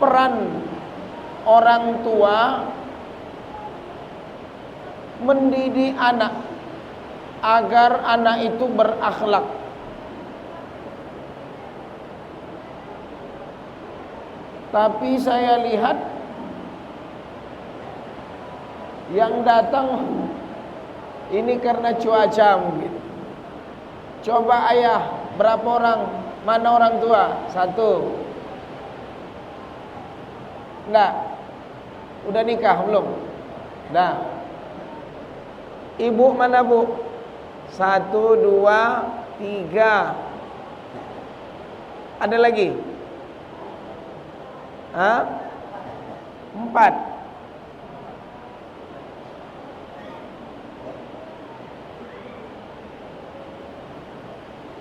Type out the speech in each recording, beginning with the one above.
peran orang tua mendidik anak agar anak itu berakhlak. Tapi saya lihat yang datang ini karena cuaca mungkin. Coba ayah, berapa orang? Mana orang tua? 1. Enggak. Udah nikah belum? Dah. Ibu mana bu? 1, 2, 3. Ada lagi? 4.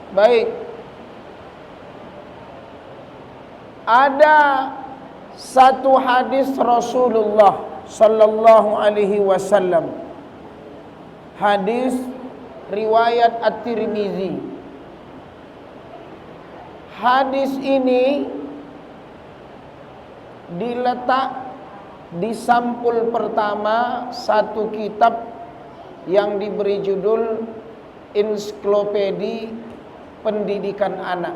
Baik. Ada satu hadis Rasulullah sallallahu alaihi wasallam. Hadis riwayat At-Tirmizi. Hadis ini diletak di sampul pertama satu kitab yang diberi judul Ensiklopedi Pendidikan Anak.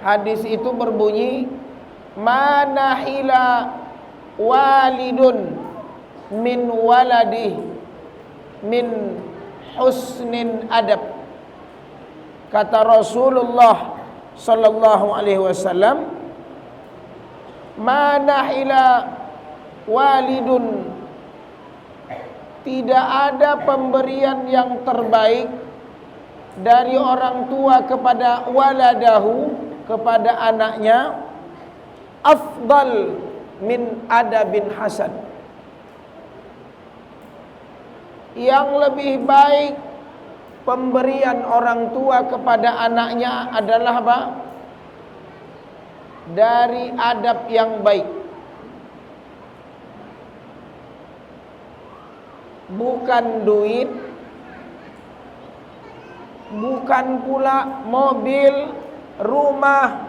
Hadis itu berbunyi, manahila walidun min waladih min husnin adab. Kata Rasulullah sallallahu alaihi wasallam, manahila walidun, tidak ada pemberian yang terbaik dari orang tua kepada waladahu, kepada anaknya, afdal min adabin hasan, yang lebih baik pemberian orang tua kepada anaknya adalah apa? Dari adab yang baik. Bukan duit, bukan pula mobil, rumah,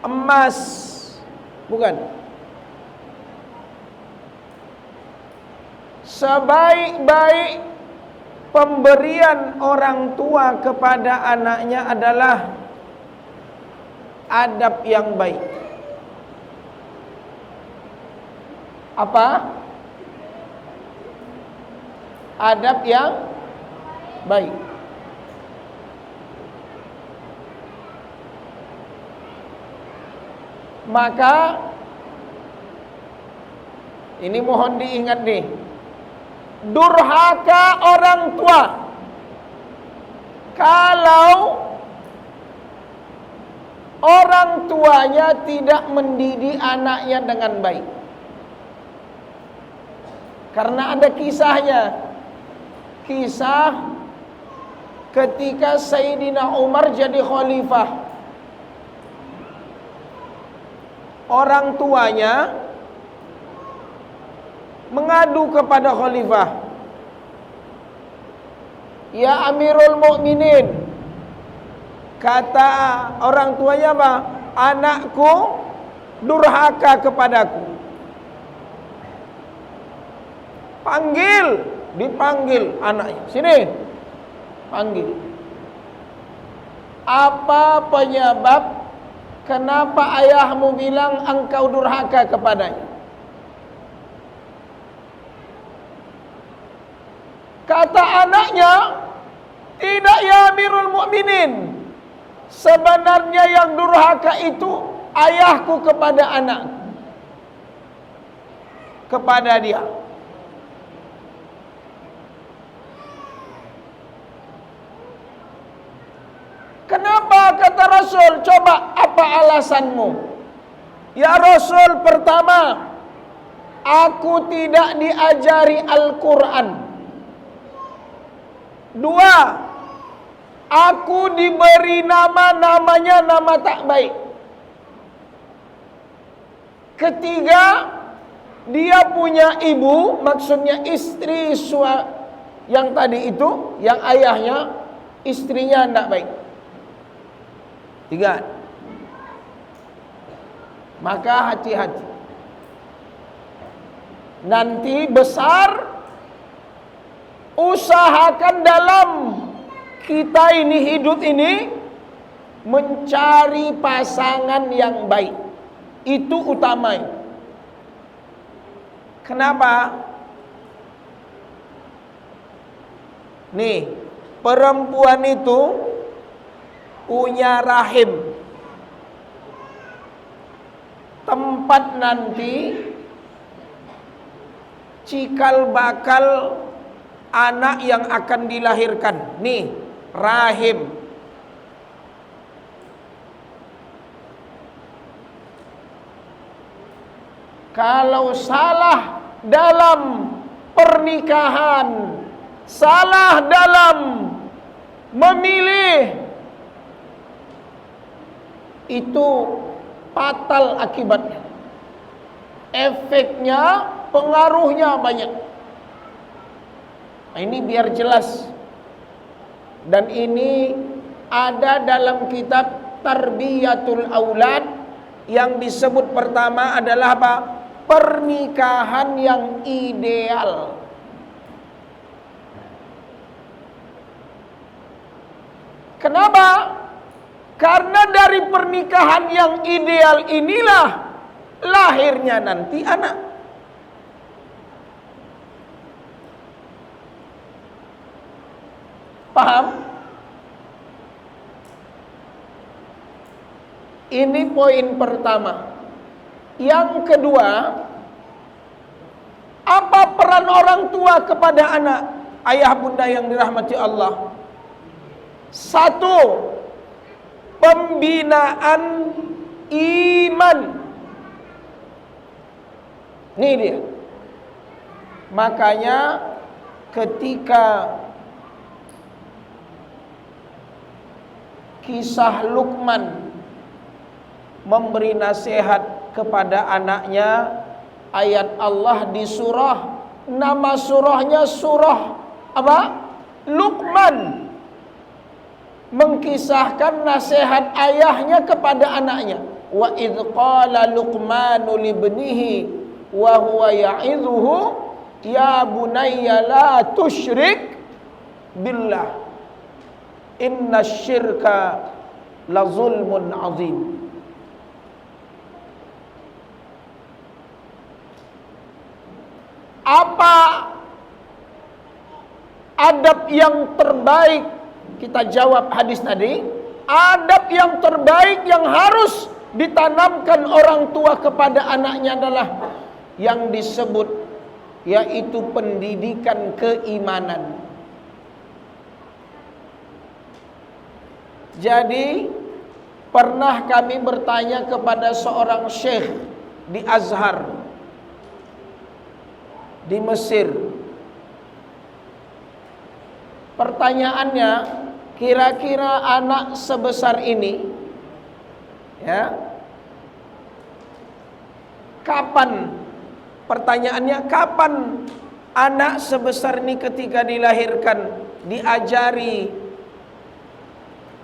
emas, bukan. Sebaik-baik pemberian orang tua kepada anaknya adalah adab yang baik. Apa? Adab yang baik. Maka ini mohon diingat nih, durhaka orang tua kalau orang tuanya tidak mendidik anaknya dengan baik. Karena ada kisahnya. Kisah ketika Sayyidina Umar jadi khalifah. Orang tuanya mengadu kepada khalifah, ya Amirul Mukminin, kata orang tuanya apa? Anakku durhaka kepadaku. Dipanggil anaknya, sini, panggil. Apa penyebab kenapa ayahmu bilang engkau durhaka kepadanya? Kata anaknya, tidak ya Amirul Mukminin, sebenarnya yang durhaka itu ayahku kepada anakku, kepada dia. Kenapa, kata Rasul? Coba apa alasanmu? Ya Rasul, pertama, aku tidak diajari Al-Quran. 2, aku diberi namanya nama tak baik. 3, dia punya ibu, maksudnya istri yang tadi itu, yang ayahnya, istrinya tidak baik. 3. Maka hati-hati. Nanti besar, usahakan dalam kita ini hidup ini mencari pasangan yang baik. Itu utama. Kenapa? Nih, perempuan itu punya rahim. Tempat nanti cikal bakal anak yang akan dilahirkan. Nih, rahim. Kalau salah dalam pernikahan, salah dalam memilih, itu fatal akibatnya. Efeknya, pengaruhnya banyak. Nah, ini biar jelas. Dan ini ada dalam kitab Tarbiyatul Aulad yang disebut pertama adalah apa? Pernikahan yang ideal. Kenapa? Karena dari pernikahan yang ideal inilah lahirnya nanti anak. Paham? Ini poin pertama. Yang kedua, apa peran orang tua kepada anak? Ayah bunda yang dirahmati Allah. Satu, pembinaan iman. Ini dia. Makanya ketika kisah Luqman memberi nasihat kepada anaknya, ayat Allah di surah, nama surahnya surah apa? Luqman, mengkisahkan nasihat ayahnya kepada anaknya. Wa idz qala Luqmanu libnihi wa huwa ya'idhuhu ya bunayya la tusyrik billah innasyirka la zulmun azim. Apa adab yang terbaik? Kita jawab hadis tadi. Adab yang terbaik yang harus ditanamkan orang tua kepada anaknya adalah yang disebut, yaitu pendidikan keimanan. Jadi pernah kami bertanya kepada seorang syekh di Azhar di Mesir. Pertanyaannya, kira-kira anak sebesar ini, ya, kapan? Pertanyaannya, kapan anak sebesar ini ketika dilahirkan diajari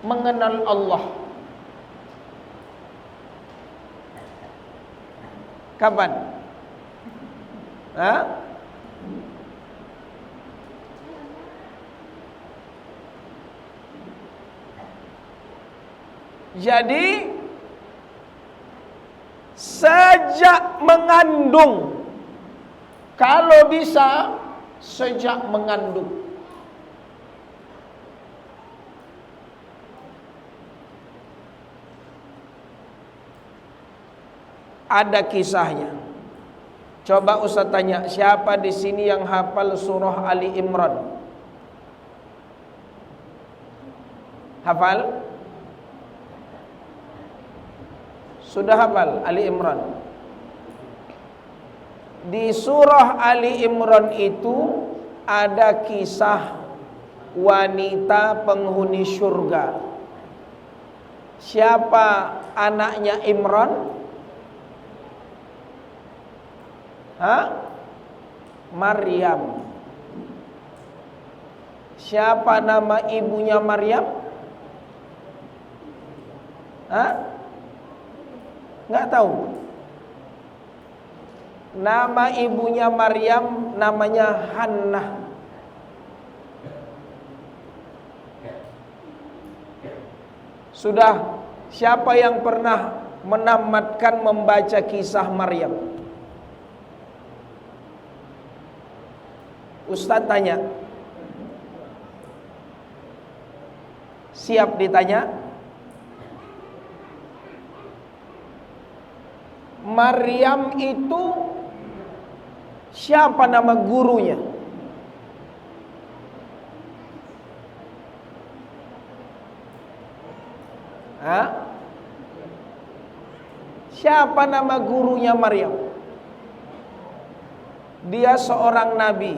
mengenal Allah? Kapan? Hah? Jadi sejak mengandung, kalau bisa sejak mengandung. Ada kisahnya. Coba Ustaz tanya, siapa di sini yang hafal surah Ali Imran? Hafal? Sudah hafal Ali Imran? Di surah Ali Imran itu ada kisah wanita penghuni surga. Siapa anaknya Imran? Maryam. Siapa nama ibunya Maryam? Nggak tahu. Nama ibunya Maryam namanya Hannah. Sudah, siapa yang pernah menamatkan membaca kisah Maryam? Ustaz tanya. Siap ditanya? Maryam itu siapa nama gurunya? Siapa nama gurunya Maryam? Dia seorang nabi.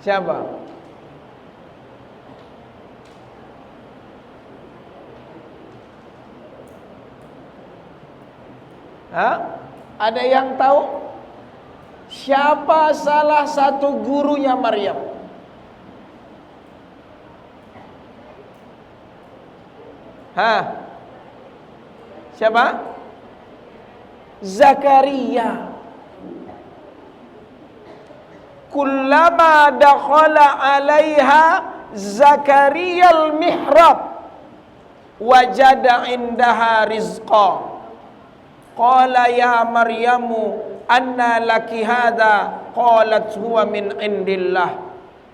Siapa? Ada yang tahu? Siapa salah satu gurunya Maryam? Siapa? Zakaria. Kullama dakhala 'alaiha Zakaria al-mihrab wajada 'indaha rizqa. Qala ya Maryamu anna laki hadha? Qalat huwa min indillah.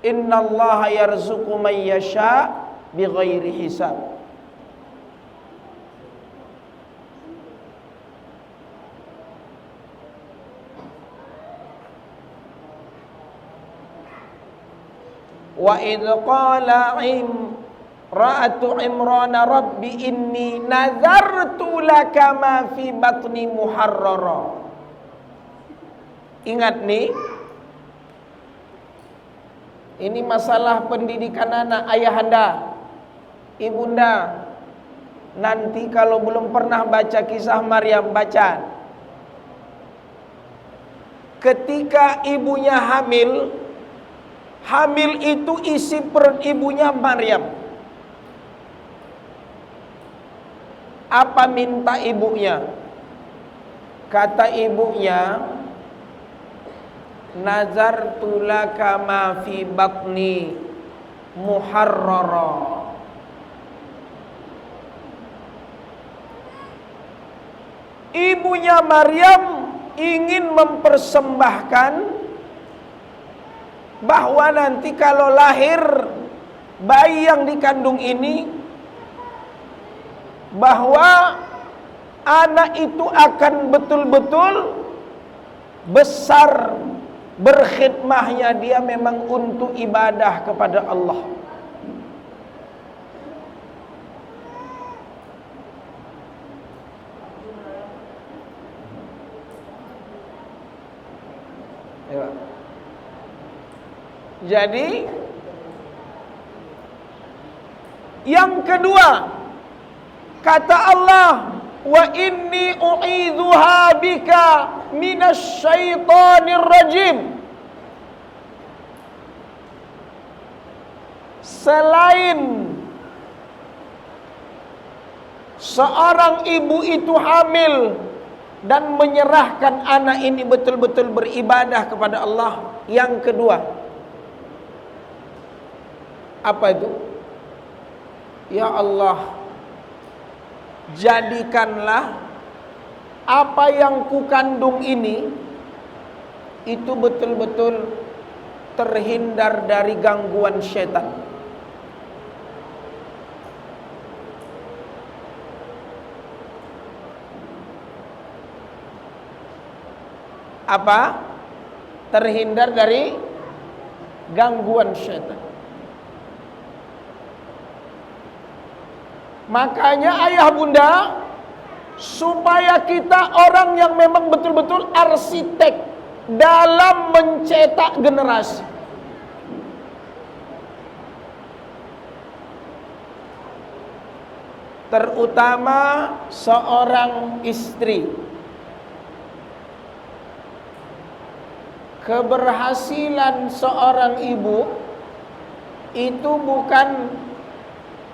Innallaha yarzuqu man yasha bighairi hisab. Wa idh qala ra'atu Imran rabbi inni nazartu laka ma fi batni muharrara. Ingat nih, ini masalah pendidikan anak. Ayahanda, ibunda, nanti kalau belum pernah baca kisah Maryam, baca. Ketika ibunya hamil itu isi perut ibunya Maryam. Apa minta ibunya? Kata ibunya, nazartu laka ma fi batni muharrara. Ibunya Maryam ingin mempersembahkan bahwa nanti kalau lahir bayi yang dikandung ini, bahwa anak itu akan betul-betul besar, berkhidmahnya dia memang untuk ibadah kepada Allah. Jadi yang kedua, kata Allah, wa inni u'idzuha bika minasy syaithanir rajim. Selain seorang ibu itu hamil dan menyerahkan anak ini betul-betul beribadah kepada Allah, yang kedua, apa itu? Ya Allah, jadikanlah apa yang kukandung ini itu betul-betul terhindar dari gangguan syaitan. Apa? Terhindar dari gangguan syaitan. Makanya ayah bunda, supaya kita orang yang memang betul-betul arsitek dalam mencetak generasi. Terutama seorang istri. Keberhasilan seorang ibu itu bukan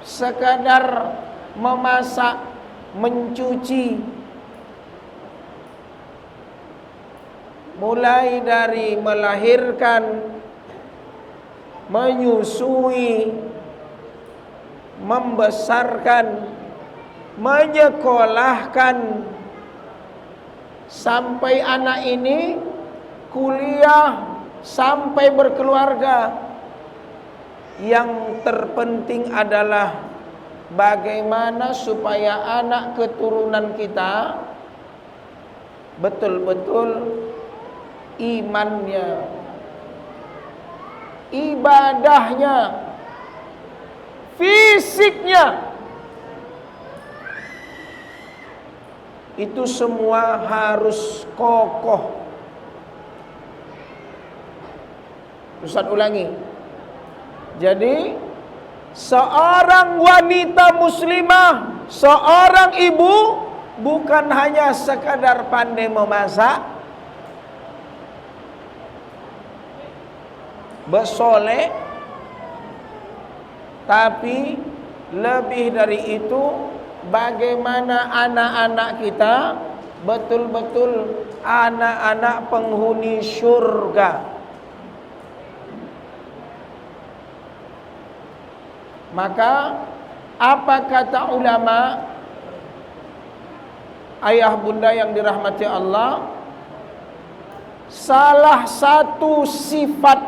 sekadar memasak, mencuci, mulai dari melahirkan, menyusui, membesarkan, menyekolahkan, sampai anak ini kuliah, sampai berkeluarga. Yang terpenting adalah bagaimana supaya anak keturunan kita betul-betul imannya, ibadahnya, fisiknya, itu semua harus kokoh. Ustaz ulangi. Jadi seorang wanita muslimah, seorang ibu bukan hanya sekadar pandai memasak, bersolek, tapi lebih dari itu bagaimana anak-anak kita betul-betul anak-anak penghuni syurga. Maka apa kata ulama, ayah bunda yang dirahmati Allah, salah satu sifat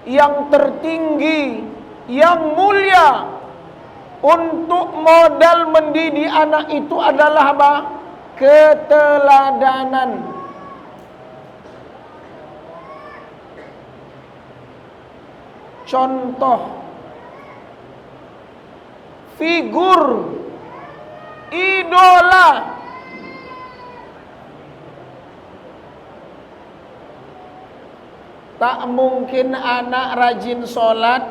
yang tertinggi, yang mulia untuk modal mendidik anak itu adalah apa? Keteladanan. Contoh, figur, idola. Tak mungkin anak rajin sholat,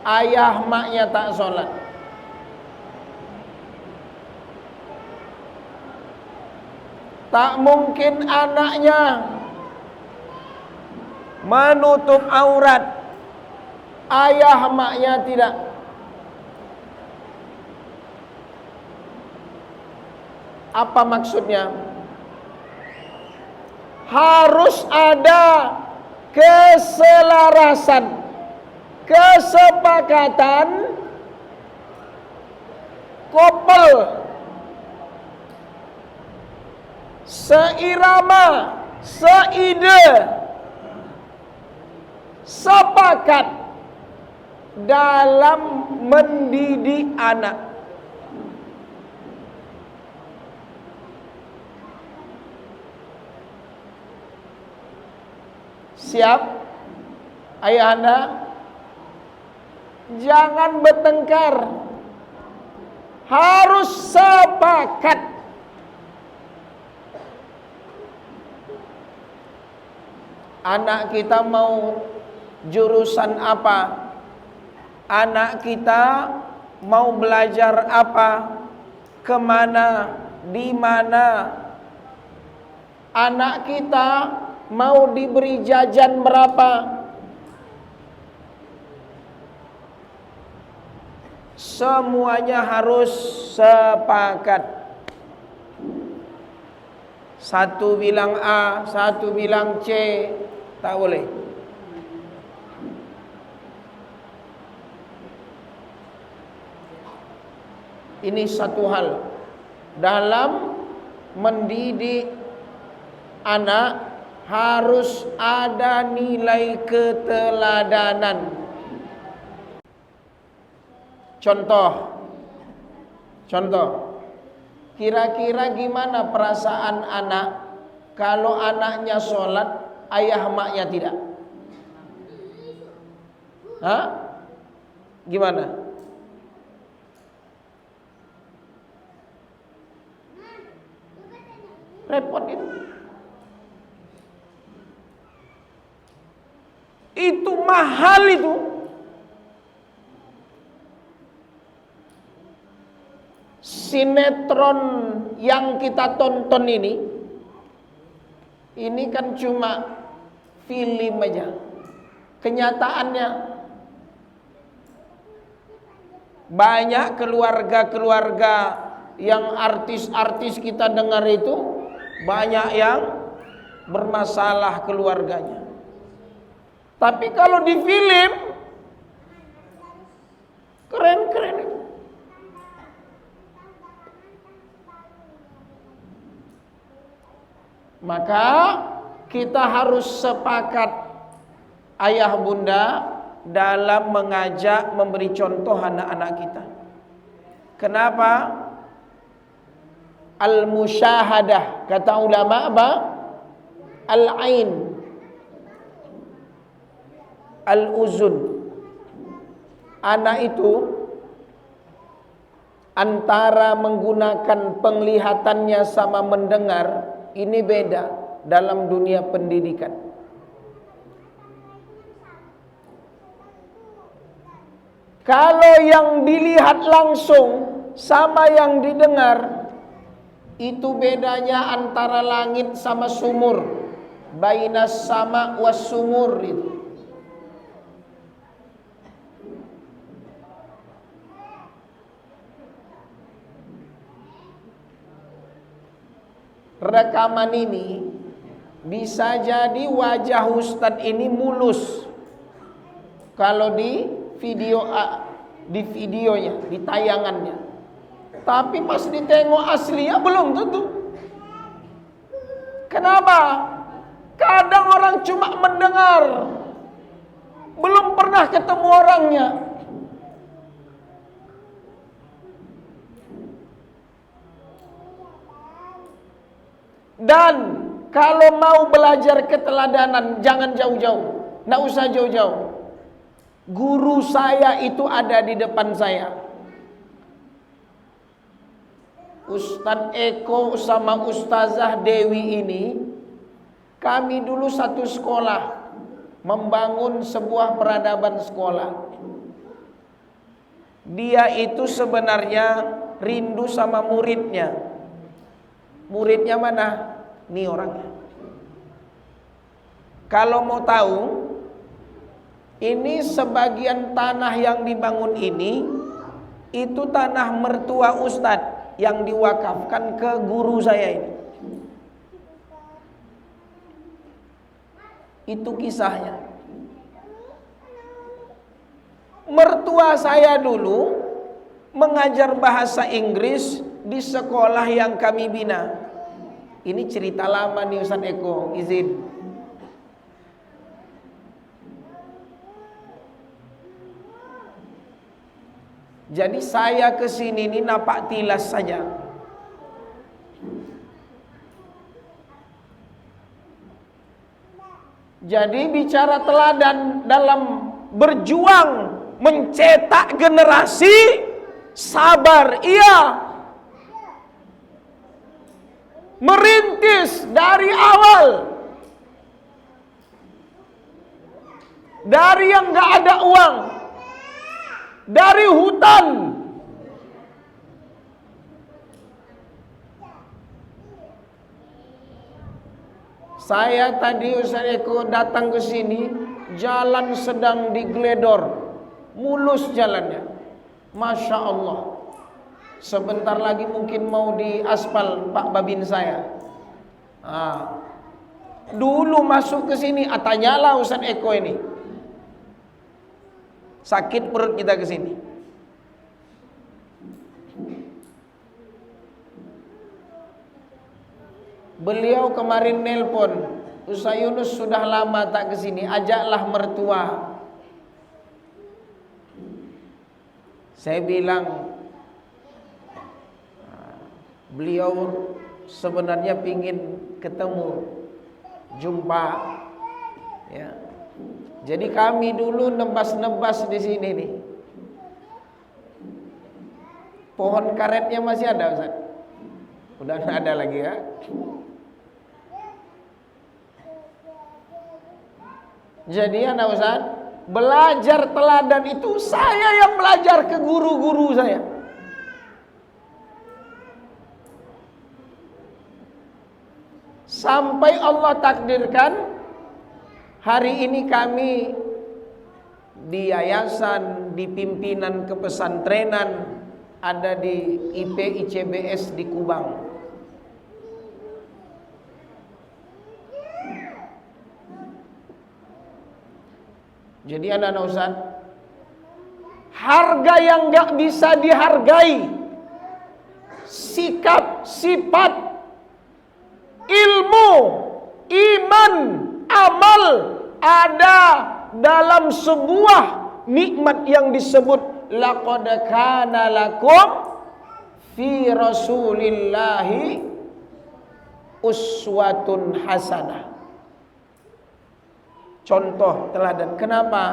ayah maknya tak sholat. Tak mungkin anaknya menutup aurat, ayah maknya tidak. Apa maksudnya? Harus ada keselarasan, kesepakatan, couple, seirama, seide, sepakat dalam mendidik anak. Siap, ayahanda? Jangan bertengkar, harus sepakat. Anak kita mau jurusan apa? Anak kita mau belajar apa? Kemana? Di mana? Anak kita mau diberi jajan berapa? Semuanya harus sepakat. Satu bilang A, satu bilang C, tak boleh. Ini satu hal dalam mendidik anak. Harus ada nilai keteladanan. Contoh, kira-kira gimana perasaan anak kalau anaknya sholat, ayah maknya tidak? Hah? Gimana? Repot itu. Itu mahal itu. Sinetron yang kita tonton ini kan cuma film aja. Kenyataannya banyak keluarga-keluarga yang artis-artis kita dengar itu banyak yang bermasalah keluarganya. Tapi kalau di film keren-keren. Maka kita harus sepakat ayah bunda dalam mengajak, memberi contoh anak-anak kita. Kenapa? Al-musyahadah, kata ulama apa? Al-ain, al-uzun. Anak itu antara menggunakan penglihatannya sama mendengar, ini beda dalam dunia pendidikan. Kalau yang dilihat langsung sama yang didengar, itu bedanya antara langit sama sumur. Bainas sama was sumur itu. Rekaman ini bisa jadi wajah Ustadz ini mulus kalau di videonya, di tayangannya. Tapi pas ditengok aslinya belum tentu. Kenapa? Kadang orang cuma mendengar, belum pernah ketemu orangnya. Dan kalau mau belajar keteladanan, jangan jauh-jauh, nggak usah jauh-jauh. Guru saya itu ada di depan saya. Ustadz Eko sama Ustazah Dewi ini, kami dulu satu sekolah, membangun sebuah peradaban sekolah. Dia itu sebenarnya rindu sama muridnya. Muridnya mana? Ini orangnya. Kalau mau tahu, ini sebagian tanah yang dibangun ini, itu tanah mertua Ustadz yang diwakafkan ke guru saya ini. Itu kisahnya. Mertua saya dulu mengajar bahasa Inggris di sekolah yang kami bina. Ini cerita lama nih Ustaz Eko, izin. Jadi saya kesini ini napak tilas saja. Jadi bicara teladan dalam berjuang mencetak generasi, sabar, iya. Merintis dari awal, dari yang gak ada uang, dari hutan. Saya tadi Ustaz Eko datang ke sini, jalan sedang digledor, mulus jalannya, Masya Allah. Sebentar lagi mungkin mau diaspal Pak Babin saya. Dulu masuk ke sini, tanyalah Ustaz Eko ini, sakit perut kita ke sini. Beliau kemarin nelpon, Ustaz Yunus sudah lama tak ke sini, ajaklah mertua. Saya bilang, beliau sebenarnya pingin ketemu, jumpa, ya. Jadi kami dulu nebas-nebas di sini nih. Pohon karetnya masih ada, Ustaz? Udah nggak ada lagi ya? Jadi anak Ustaz, belajar teladan itu saya yang belajar ke guru-guru saya. Sampai Allah takdirkan hari ini kami di yayasan, di pimpinan kepesantrenan ada di IP ICBS di Kubang. Jadi anak-anak Ustaz, harga yang gak bisa dihargai, sikap, sifat, ilmu, iman, amal ada dalam sebuah nikmat yang disebut laqad kana lakum fi rasulillahi uswatun hasanah. Contoh teladan. Kenapa?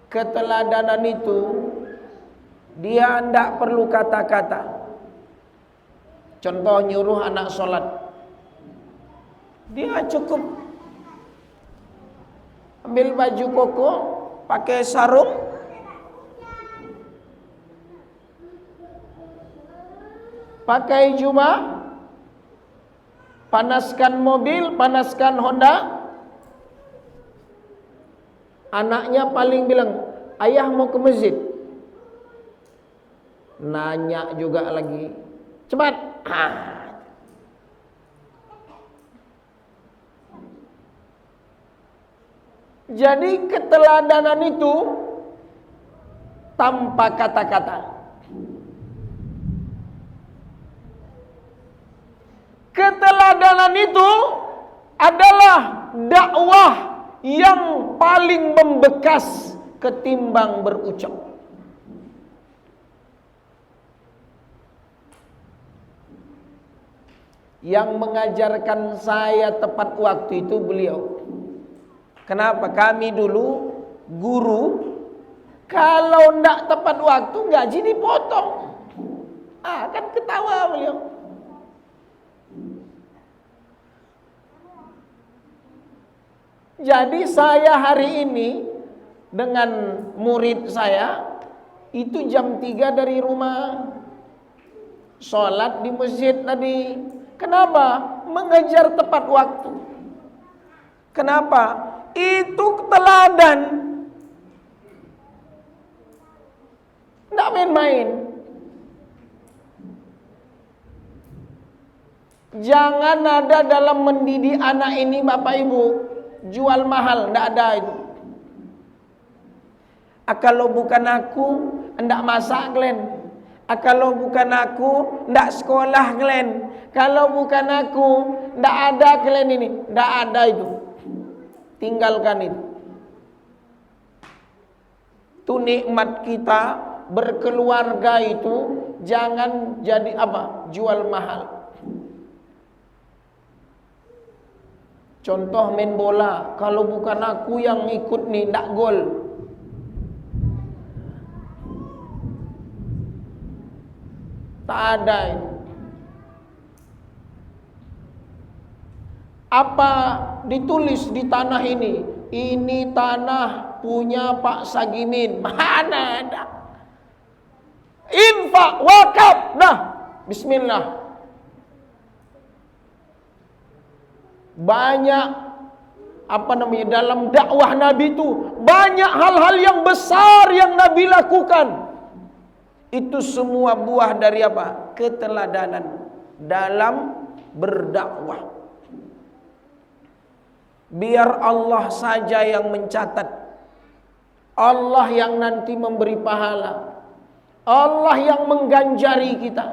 Keteladanan itu dia tidak perlu kata-kata. Contoh nyuruh anak sholat, dia cukup ambil baju koko, pakai sarung, pakai jubah, panaskan mobil, panaskan Honda. Anaknya paling bilang, ayah mau ke masjid. Nanya juga lagi, cepat. Jadi keteladanan itu tanpa kata-kata. Keteladanan itu adalah dakwah yang paling membekas ketimbang berucap. Yang mengajarkan saya tepat waktu itu beliau. Kenapa? Kami dulu guru, kalau ndak tepat waktu gaji dipotong. Kan ketawa beliau. Jadi saya hari ini dengan murid saya itu jam 3 dari rumah, sholat di masjid tadi. Kenapa? Mengejar tepat waktu. Kenapa? Itu teladan. Tidak main-main. Jangan ada dalam mendidik anak ini Bapak Ibu jual mahal, tidak ada itu. Kalau bukan aku, hendak masak Glenn. Kalau bukan aku, hendak sekolah Glenn. Kalau bukan aku, hendak ada Glenn ini. Tidak ada itu. Tinggalkan itu. Itu nikmat kita berkeluarga itu jangan jadi apa? Jual mahal. Contoh main bola, kalau bukan aku yang ikut nih, ndak gol. Tak ada itu. Apa ditulis di tanah ini? Ini tanah punya Pak Sagimin. Mana ada? Infak, wakaf. Nah, bismillah. Banyak dalam dakwah Nabi itu banyak hal-hal yang besar yang Nabi lakukan. Itu semua buah dari apa? Keteladanan dalam berdakwah. Biar Allah saja yang mencatat. Allah yang nanti memberi pahala. Allah yang mengganjari kita.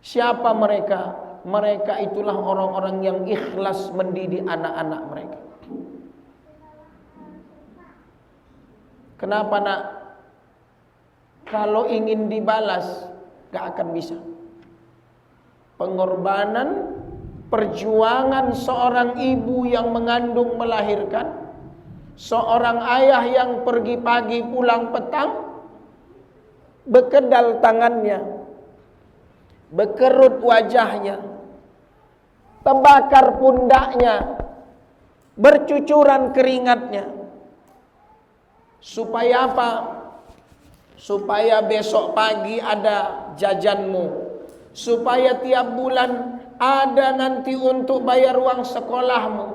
Siapa mereka? Mereka itulah orang-orang yang ikhlas mendidik anak-anak mereka. Kenapa nak? Kalau ingin dibalas, gak akan bisa. Pengorbanan, perjuangan seorang ibu yang mengandung melahirkan, seorang ayah yang pergi pagi pulang petang, bekedal tangannya, bekerut wajahnya, terbakar pundaknya, bercucuran keringatnya. Supaya apa? Supaya besok pagi ada jajanmu. Supaya tiap bulan ada nanti untuk bayar uang sekolahmu.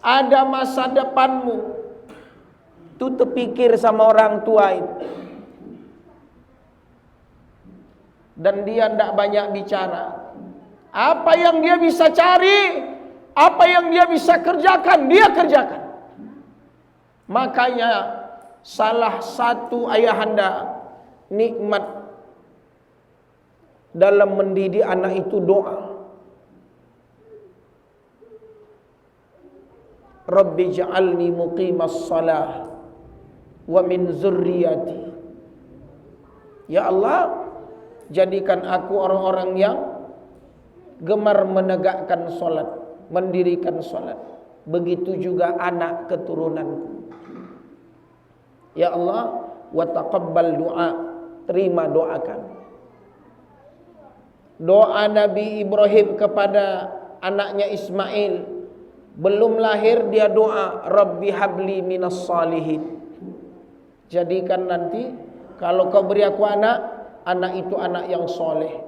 Ada masa depanmu. Itu terpikir sama orang tua itu. dan dia tidak banyak bicara. Apa yang dia bisa cari, apa yang dia bisa kerjakan, dia kerjakan. Makanya salah satu ayahanda nikmat dalam mendidik anak itu doa. Rabbi ja'alni muqimas salah wa min zurriyati. Ya Allah, jadikan aku orang-orang yang gemar menegakkan solat, mendirikan solat. Begitu juga anak keturunanku. Ya Allah, wa taqabbal doa, terima doakan. Doa Nabi Ibrahim kepada anaknya Ismail, belum lahir dia doa, Rabbi habli minas salihin. Jadikan nanti kalau kau beri aku anak, anak itu anak yang soleh.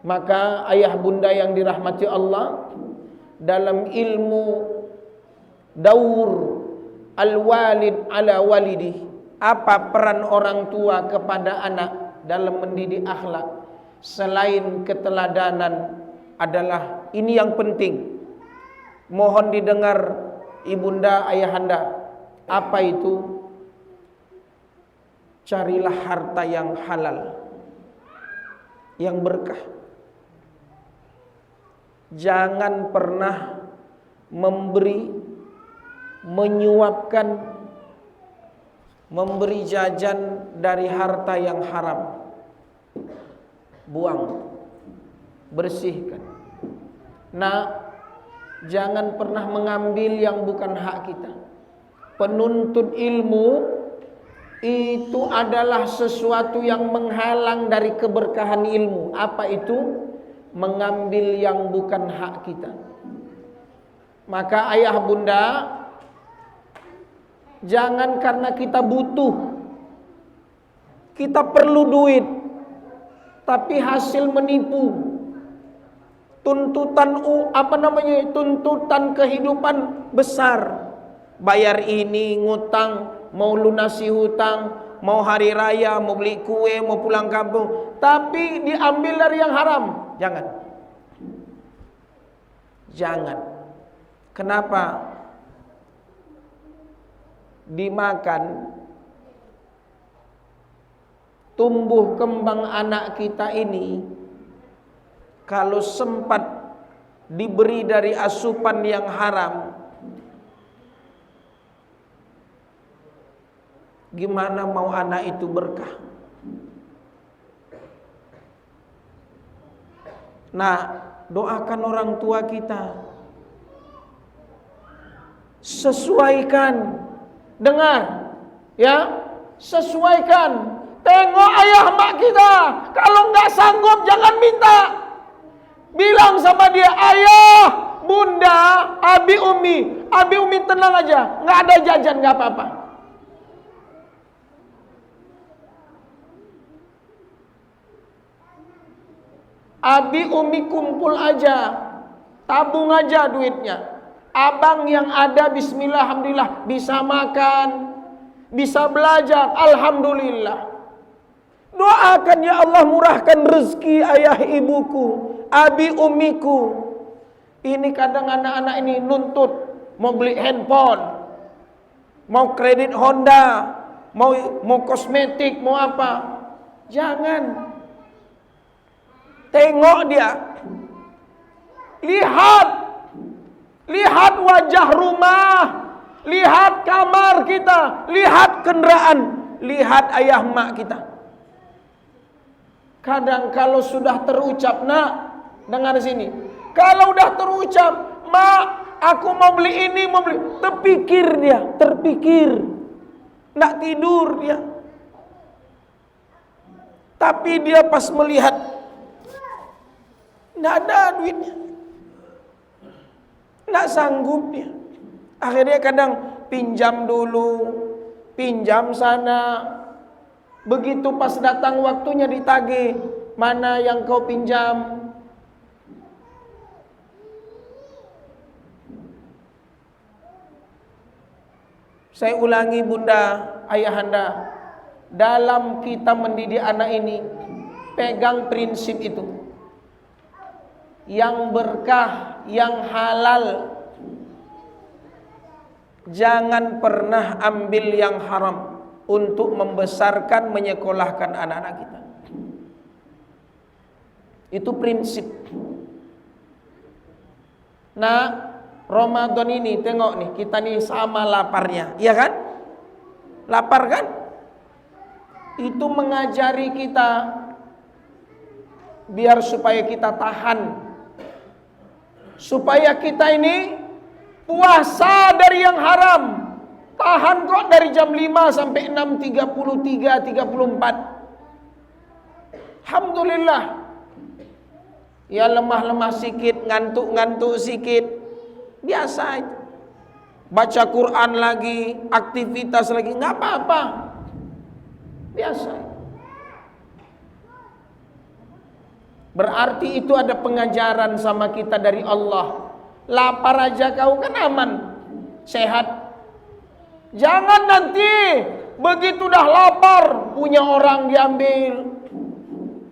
Maka ayah bunda yang dirahmati Allah, dalam ilmu daur al-walid ala walidi, apa peran orang tua kepada anak dalam mendidik akhlak, selain keteladanan adalah ini yang penting. Mohon didengar ibunda, ayahanda. Apa itu? Carilah harta yang halal, yang berkah. Jangan pernah memberi, menyuapkan, memberi jajan dari harta yang haram. Buang, bersihkan. Nah, jangan pernah mengambil yang bukan hak kita. Penuntut ilmu itu adalah sesuatu yang menghalang dari keberkahan ilmu. Apa itu? Mengambil yang bukan hak kita. Maka ayah bunda, jangan karena kita butuh, kita perlu duit, tapi hasil menipu. Tuntutan tuntutan kehidupan besar. Bayar ini, ngutang, mau lunasi hutang, mau hari raya, mau beli kue, mau pulang kampung, tapi diambil dari yang haram. Jangan. Jangan. Kenapa? Dimakan, tumbuh kembang anak kita ini, kalau sempat diberi dari asupan yang haram, gimana mau anak itu berkah? Nah, doakan orang tua kita. Sesuaikan. Dengar, ya, sesuaikan. Tengok ayah mak kita, kalau nggak sanggup jangan minta. Bilang sama dia, ayah, bunda, abi umi tenang aja, nggak ada jajan, nggak apa-apa. Abi umi kumpul aja, tabung aja duitnya. Abang yang ada bismillah, alhamdulillah, bisa makan, bisa belajar, alhamdulillah. Doakan, ya Allah, murahkan rezeki ayah ibuku, abi umiku. Ini kadang anak-anak ini nuntut mau beli handphone, mau kredit Honda, mau kosmetik, mau apa. Jangan. Tengok dia, lihat wajah rumah, lihat kamar kita, lihat kendaraan, lihat ayah mak kita. Kadang kalau sudah terucap, nak, dengar sini, kalau udah terucap, mak, aku mau beli ini, mau beli, terpikir, nak tidur dia. Tapi dia pas melihat, nggak ada duitnya, nggak sanggup dia. Akhirnya kadang pinjam dulu, pinjam sana. Begitu pas datang waktunya ditagih, mana yang kau pinjam? Saya ulangi bunda, ayahanda, dalam kita mendidik anak ini, pegang prinsip itu. Yang berkah, yang halal. Jangan pernah ambil yang haram untuk membesarkan, menyekolahkan anak-anak kita. Itu prinsip. Nah, Ramadan ini tengok nih, kita nih sama laparnya, iya kan? Lapar kan? Itu mengajari kita biar supaya kita tahan, supaya kita ini puasa dari yang haram. Tahan kok dari jam 5 sampai 6.33, 34. Alhamdulillah. Ya lemah-lemah sikit, ngantuk-ngantuk sikit, biasa aja. Baca Quran lagi, aktivitas lagi, nggak apa-apa. Biasa. Berarti itu ada pengajaran sama kita dari Allah. Lapar aja kau kan aman, sehat. Jangan nanti begitu dah lapar, punya orang diambil,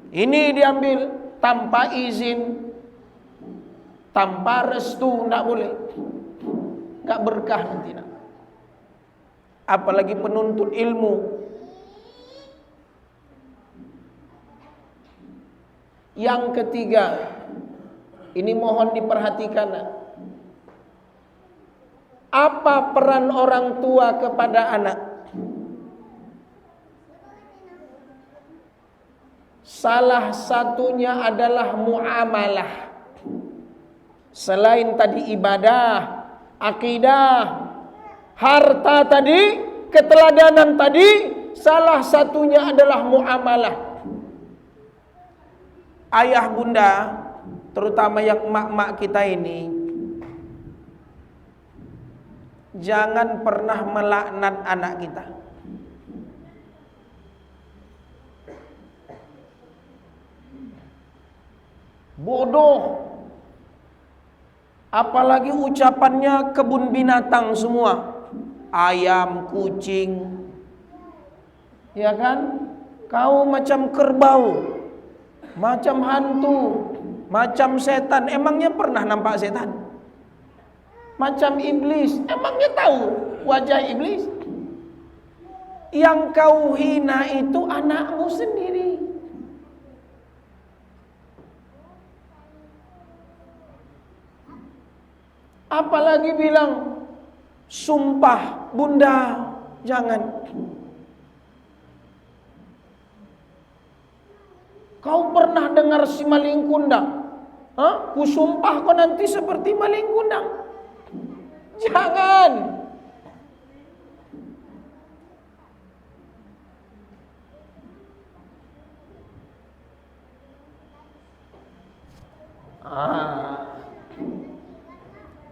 ini diambil tanpa izin, tanpa restu, tidak boleh. Gak berkah nanti nak. Apalagi penuntut ilmu. Yang ketiga, ini mohon diperhatikan nak. Apa peran orang tua kepada anak? Salah satunya adalah muamalah. Selain tadi ibadah, akidah, harta tadi, keteladanan tadi, salah satunya adalah muamalah. Ayah bunda, terutama yang emak-emak kita ini, jangan pernah melaknat anak kita. Bodoh. Apalagi ucapannya kebun binatang semua. Ayam, kucing. Ya kan? Kau macam kerbau, macam hantu, macam setan. Emangnya pernah nampak setan? Macam iblis. Emangnya tahu wajah iblis? Yang kau hina itu anakmu sendiri. Apalagi bilang sumpah bunda, jangan. Kau pernah dengar si maling kundang? Hah? Ku sumpah kau nanti seperti maling kundang. Jangan.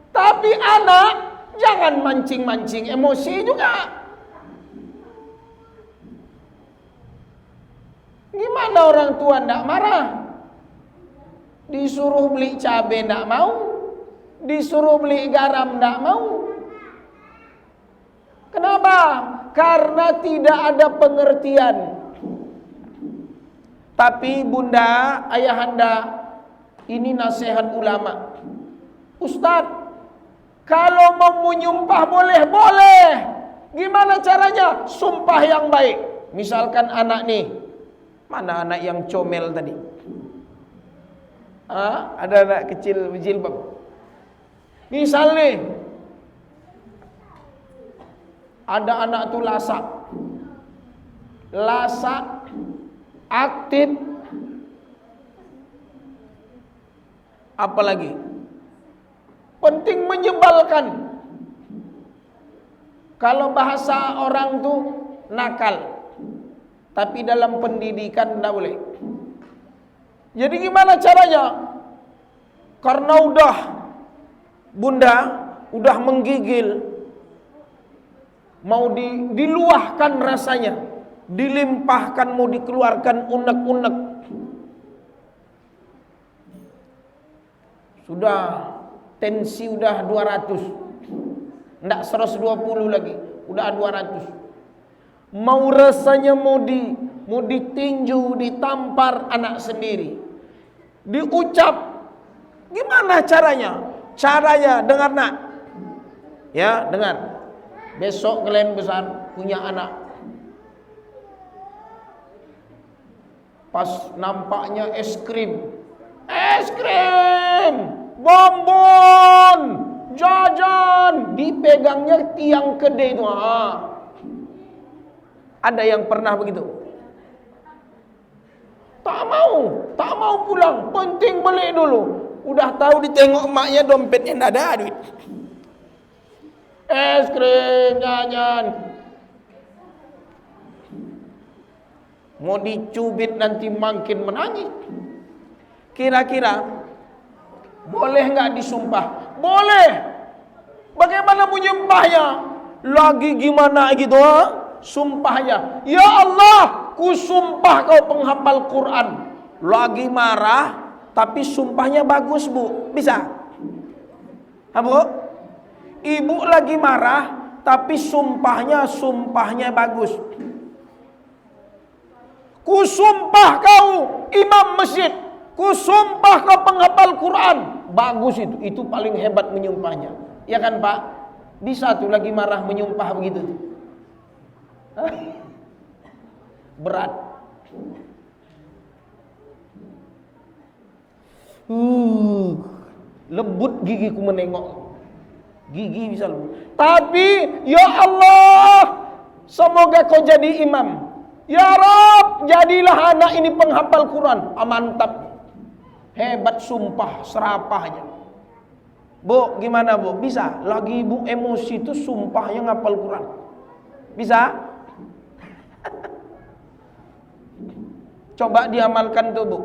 Tapi anak jangan mancing-mancing emosi juga. Gimana orang tua ndak marah? Disuruh beli cabai ndak mau, disuruh beli garam ndak mau. Kenapa? Karena tidak ada pengertian. Tapi bunda, ayahanda, ini nasihat ulama. Ustadz, kalau mau menyumpah boleh, boleh. Gimana caranya? Sumpah yang baik. Misalkan anak nih, mana anak yang comel tadi? Ada anak kecil berjilbab. Misal nih, ada anak tuh lasak, aktif, apalagi penting menyebalkan. Kalau bahasa orang tuh nakal, tapi dalam pendidikan tidak boleh. Jadi gimana caranya? Karena udah bunda udah menggigil, mau diluahkan rasanya, dilimpahkan, mau dikeluarkan unek-unek. Sudah tensi udah 200, enggak 120 lagi, udah 200. mau rasanya mau ditinju, ditampar anak sendiri. Diucap, gimana caranya? Caranya dengar nak. Ya, dengar. Besok kalian besar punya anak. Pas nampaknya es krim, bonbon, jajan, dipegangnya tiang kedai itu. Ada yang pernah begitu? Tak mau pulang, penting beli dulu. Udah tahu ditengok emaknya dompetnya nggak ada duit. Es krim, jajan. Mau dicubit nanti makin menangis. Kira-kira boleh nggak disumpah? Boleh. Bagaimana menyumpahnya? Lagi gimana gitu? Sumpahnya, ya Allah, ku sumpah kau penghafal Quran. Lagi marah, tapi sumpahnya bagus bu. Bisa? Bu? Ibu lagi marah, tapi sumpahnya bagus. Ku sumpah kau imam masjid, ku sumpah kau penghafal Quran. Bagus itu paling hebat menyumpahnya. Ya kan Pak? Bisa tuh lagi marah menyumpah begitu. Berat. Lembut gigiku menengok. Gigi bisa lembut. Tapi ya Allah, semoga kau jadi imam. Ya Rabb, jadilah anak ini penghafal Quran. Mantap. Hebat sumpah serapahnya. Bu, gimana bu? Bisa? Lagi ibu emosi itu sumpahnya ngapal Quran. Bisa? Coba diamalkan tuh bu.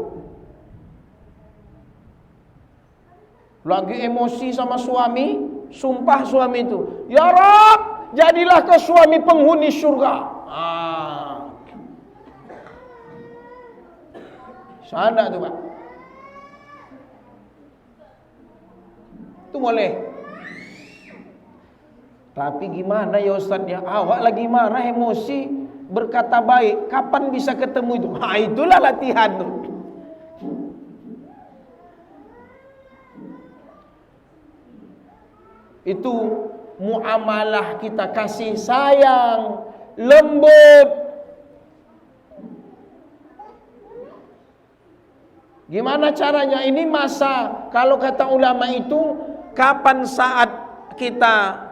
Lagi emosi sama suami, sumpah suami itu, ya Rabb, jadilah kau suami penghuni surga. Sana tuh Pak. Itu boleh. Tapi gimana ya Ustaz ya? Awak lagi marah, emosi, berkata baik. Kapan bisa ketemu itu? Itulah latihan tuh. Itu muamalah kita, kasih sayang, lembut. Gimana caranya? Ini masa, kalau kata ulama itu, kapan saat kita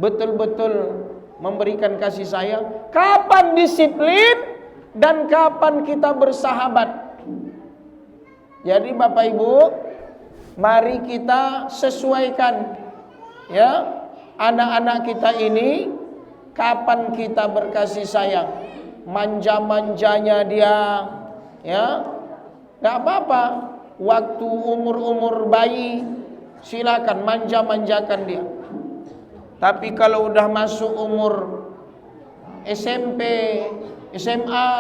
betul-betul memberikan kasih sayang, kapan disiplin, dan kapan kita bersahabat. Jadi Bapak Ibu, mari kita sesuaikan ya, anak-anak kita ini, kapan kita berkasih sayang. Manja-manjanya dia, ya, gak apa-apa. Waktu umur-umur bayi, silakan manja-manjakan dia. Tapi kalau udah masuk umur SMP, SMA,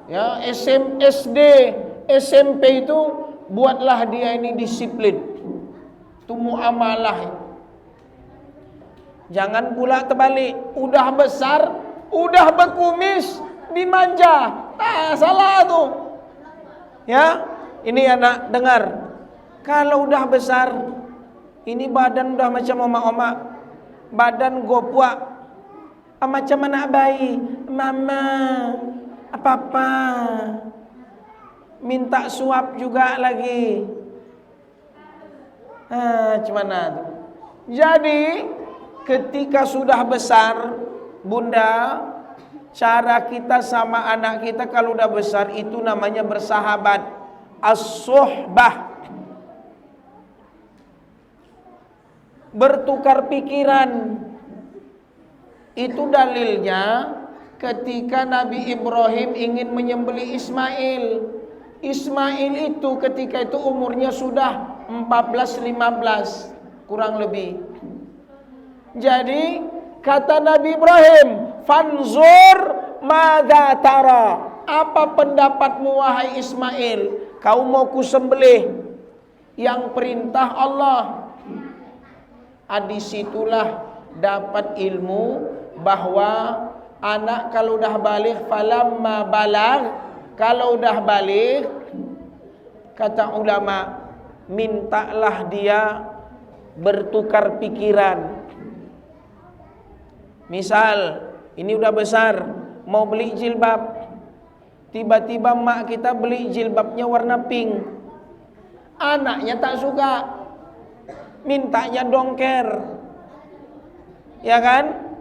ya, SD, SMP itu buatlah dia ini disiplin. Itu muamalah. Jangan pula terbalik. Udah besar, udah berkumis, dimanja. Salah tuh. Ya, ini anak dengar. Kalau udah besar, ini badan udah macam oma-oma. Badan gopuak, macam anak bayi. Mama, apa-apa, minta suap juga lagi. Gimana tuh? Jadi ketika sudah besar, bunda, cara kita sama anak kita kalau udah besar itu namanya bersahabat. As-suhbah. Bertukar pikiran. Itu dalilnya ketika Nabi Ibrahim ingin menyembelih Ismail. Ismail itu ketika itu umurnya sudah 14-15 kurang lebih. Jadi kata Nabi Ibrahim, "Fanzur madza tara?" Apa pendapatmu wahai Ismail? Kau mau kusembelih yang perintah Allah. Disitulah dapat ilmu bahwa Anak kalau udah balik, falamma balag, kalau udah balik, kata ulama, mintalah dia bertukar pikiran. Misal, ini udah besar, mau beli jilbab, tiba-tiba mak kita beli jilbabnya warna pink. Anaknya tak suka, mintanya dongker, ya kan?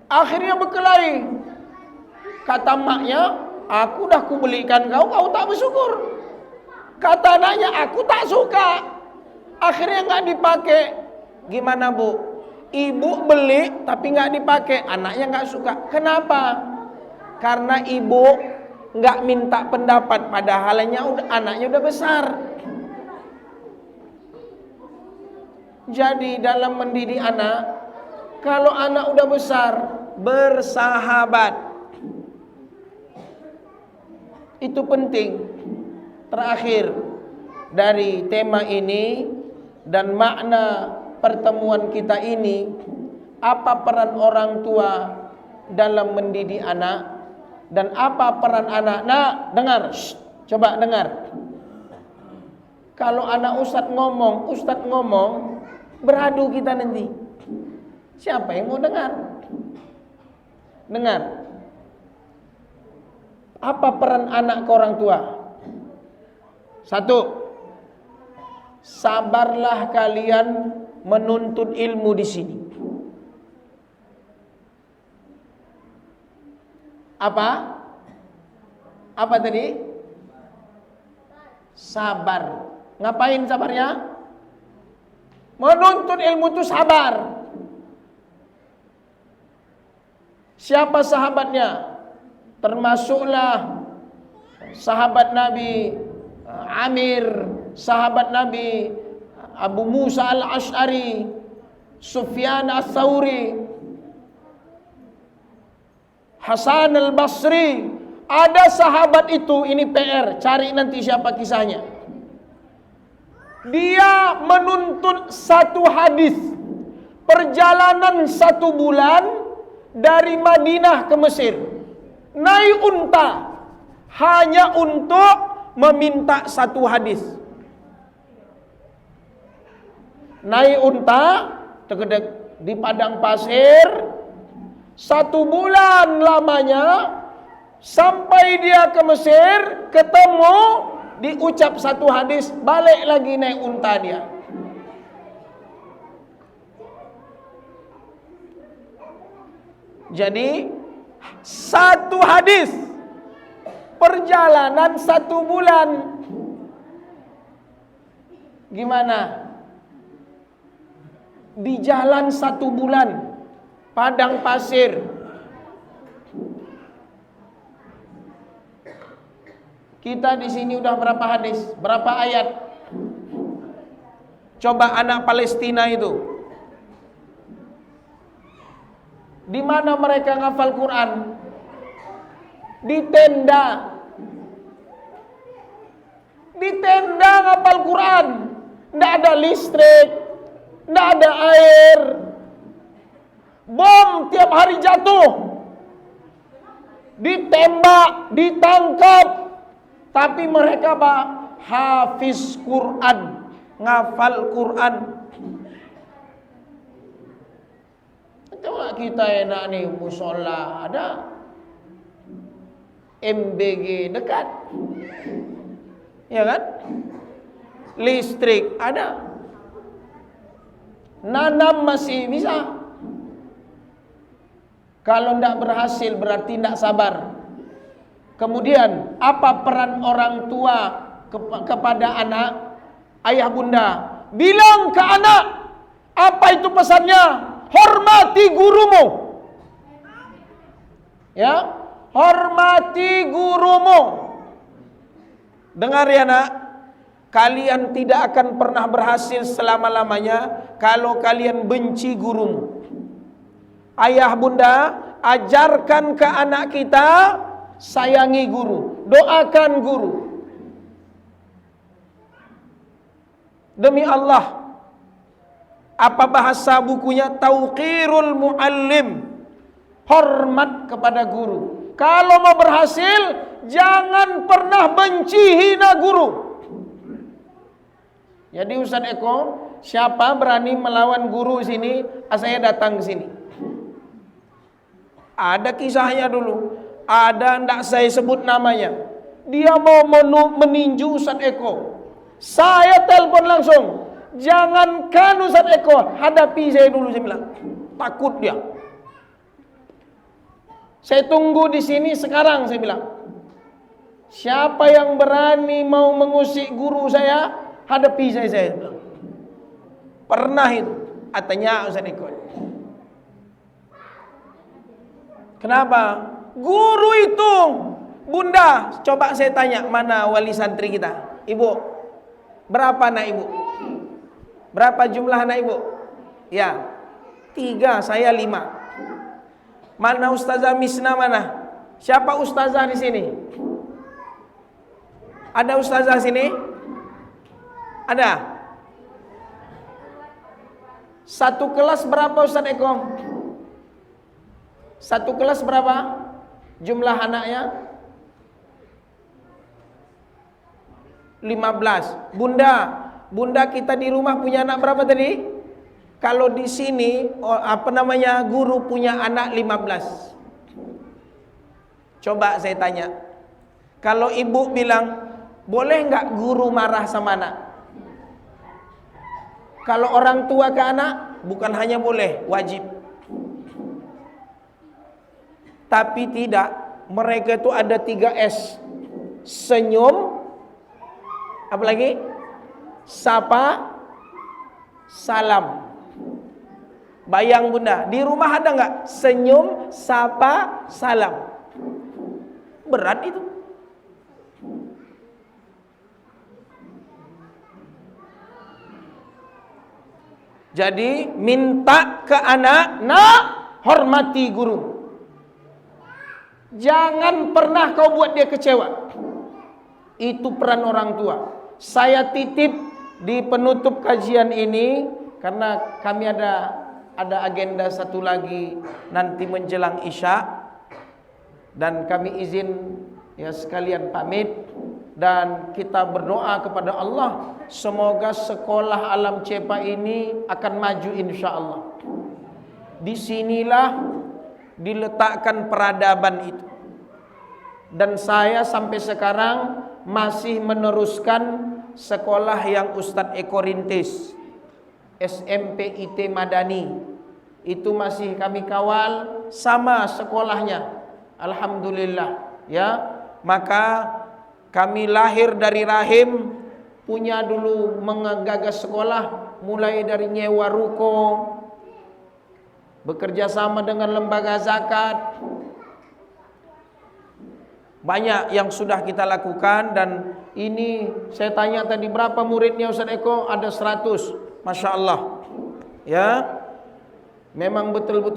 Akhirnya berkelahi. Kata maknya, aku dah kubelikan kau, kau tak bersyukur. Kata anaknya, aku tak suka. Akhirnya nggak dipakai. Gimana bu? Ibu beli tapi nggak dipakai. Anaknya nggak suka. Kenapa? Karena ibu nggak minta pendapat, padahal anaknya udah besar. Jadi dalam mendidik anak, kalau anak udah besar, bersahabat. Itu penting. Terakhir dari tema ini dan makna pertemuan kita ini, apa peran orang tua dalam mendidik anak dan apa peran anak? Nah, dengar, coba dengar. Kalau anak ustadz ngomong, beradu kita nanti. Siapa yang mau dengar? Dengar. Apa peran anak ke orang tua? 1. Sabarlah kalian menuntut ilmu di sini. Apa? Apa tadi? Sabar. Ngapain sabarnya? Menuntut ilmu itu sabar. Siapa sahabatnya? Termasuklah sahabat Nabi Amir, sahabat Nabi Abu Musa al-Ash'ari, Sufyan al-Thawri, Hasan al-Basri. Ada sahabat itu, ini PR, cari nanti siapa kisahnya. Dia menuntut satu hadis, perjalanan 1 bulan dari Madinah ke Mesir, naik unta hanya untuk meminta satu hadis. Naik unta di padang pasir 1 bulan lamanya, sampai dia ke Mesir, ketemu, diucap satu hadis, balik lagi naik unta dia. Jadi 1 hadis, perjalanan 1 bulan. Gimana? Di jalan 1 bulan, padang pasir. Kita di sini udah berapa hadis, berapa ayat? Coba anak Palestina itu, di mana mereka ngafal Quran? Di tenda. Di tenda ngafal Quran. Nggak ada listrik, nggak ada air. Bom tiap hari jatuh. Ditembak, ditangkap. Tapi mereka hafiz Quran, ngafal Quran. Coba kita enak nih, musola ada, MBG dekat, ya kan? Listrik ada, nanam masih bisa. Kalau tidak berhasil berarti tidak sabar. Kemudian apa peran orang tua kepada anak? Ayah bunda bilang ke anak, apa itu pesannya? Hormati gurumu. Ya, hormati gurumu. Dengar ya nak, kalian tidak akan pernah berhasil selama-lamanya kalau kalian benci gurumu. Ayah bunda, ajarkan ke anak kita sayangi guru, doakan guru. Demi Allah, apa bahasa bukunya? Tauqirul Muallim, hormat kepada guru. Kalau mau berhasil, jangan pernah benci hina guru. Jadi Ustaz Eko, siapa berani melawan guru sini, saya datang ke sini. Ada kisahnya dulu, ada ndak saya sebut namanya. Dia mau meninju Ustaz Eko. Saya telepon langsung, jangankan Ustaz Eko, hadapi saya dulu, saya bilang. Takut dia. Saya tunggu di sini sekarang, saya bilang. Siapa yang berani mau mengusik guru saya, hadapi saya bilang. Pernah itu, katanya Ustaz Eko. Kenapa? Guru itu, Bunda, coba saya tanya, mana wali santri kita? Ibu, berapa anak ibu? Berapa jumlah anak ibu? Ya, 3, saya 5. Mana Ustazah Misna mana? Siapa Ustazah di sini? Ada Ustazah sini? Ada? Satu kelas berapa Ustaz Eko? Satu kelas berapa? Jumlah anaknya? 15. Bunda kita di rumah punya anak berapa tadi? Kalau di sini guru punya anak 15. Coba saya tanya. Kalau ibu bilang, boleh nggak guru marah sama anak? Kalau orang tua ke anak, bukan hanya boleh, wajib. Tapi tidak, mereka itu ada 3 S. Senyum, apalagi? Sapa, salam. Bayang Bunda, di rumah ada nggak? Senyum, sapa, salam. Berat itu. Jadi minta ke anak, nak, hormati guru. Jangan pernah kau buat dia kecewa. Itu peran orang tua. Saya titip di penutup kajian ini, karena kami ada agenda satu lagi nanti menjelang Isya, dan kami izin ya sekalian pamit, dan kita berdoa kepada Allah semoga sekolah Alam Cepa ini akan maju insyaallah. Disinilah diletakkan peradaban itu. Dan saya sampai sekarang masih meneruskan sekolah yang Ustadz Eko rintis, SMP IT Madani. Itu masih kami kawal, sama sekolahnya. Alhamdulillah, ya. Maka kami lahir dari rahim, punya dulu menggagas sekolah mulai dari nyewa ruko, bekerja sama dengan lembaga zakat. Banyak yang sudah kita lakukan, dan ini saya tanya tadi berapa muridnya Ustaz Eko? Ada 100. Masya Allah. Ya. Memang betul-betul